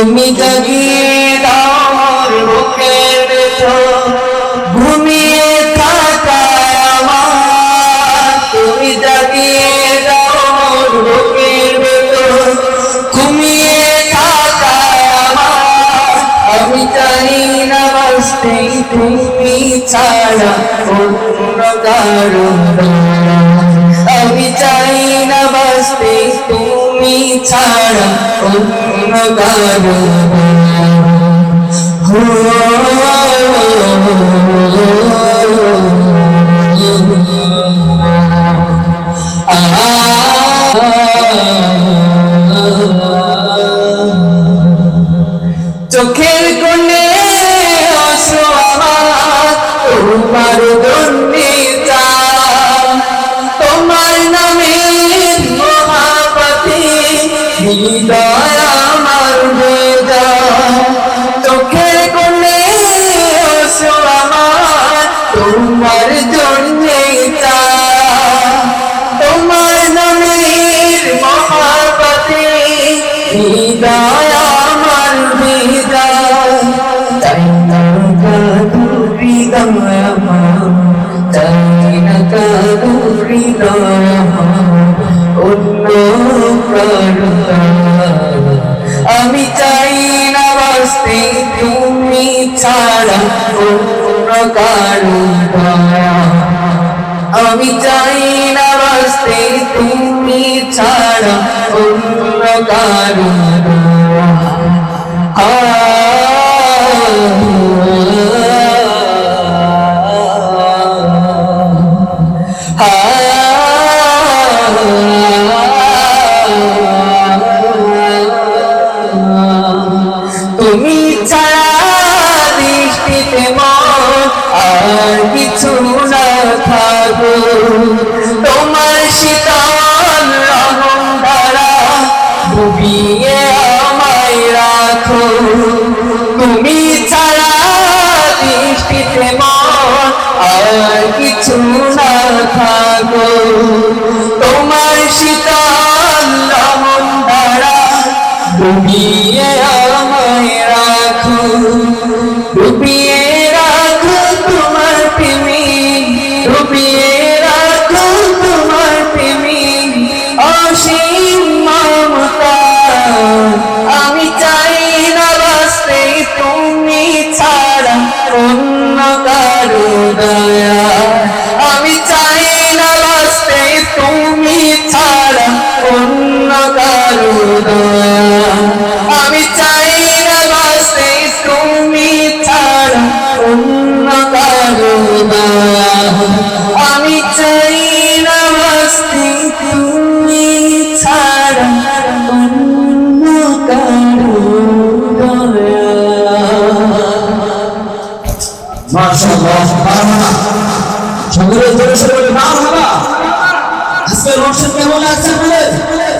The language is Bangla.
তুমি জাগিয়ে দাও মোর বুকের ভেতর ঘুমিয়ে থাকা আমার। তুমি জাগিয়ে দাও মোর বুকের ভেতর ঘুমিয়ে থাকা আমার। আমি জানি না বাঁচতে তুমি ছাড়া অন্য কারো দয়া। আমি চাই না বাঁচতে তুমি ছাড়া অন্য কারো চোখের কোণে আসো আমার তোমার জন্যে তোমার নামের মহাপতি হৃদয় আমার বেদা। চোখের কোণে আসো আমার তোমার জন্যে তোমার নামের মহাপতি হৃদয় আমার বেদা। তাই না কাঁদো হৃদয় আমার, তাই না কাঁদো হৃদয় আমার অন্য কারো দয়া। আমি চাই না বাঁচতে তুমি ছাড়া অন্য কারো দয়া। আমি চাই না বাঁচতে তুমি ছাড়া অন্য কারো দয়া। তুমি ছাড়া দৃষ্টিতে মন আর কিছু না থাকো। তোমার শীতল রহম ধারা ডুবিয়ে আমায় রাখো। তুমি ছাড়া দৃষ্টিতে মন আর কিছু না থাকো। তোমার শীতল রহম ধারা ডুবিয়ে আমায় রাখো। ডুবিয়ে রাখো তোমার প্রেমে, ডুবিয়ে রাখো তোমার প্রেমে অসীম মমতা। আমি চাই না বাঁচতে তুমি ছাড়া অন্য কারো দয়া। আমি চাই না বাঁচতে তুমি ছাড়া অন্য কারো দয়া। আমি চাই না বাঁচতে তুমি ছাড়া অন্য কারো দয়া। আমি চাই না বাঁচতে তুমি ছাড়া অন্য কারো দয়া। মাশাআল্লাহ, মারহাবা। সকলে জোরে জোরে মারহাবা। আজকে অনুষ্ঠান কেমন লাগছে আপনাদের?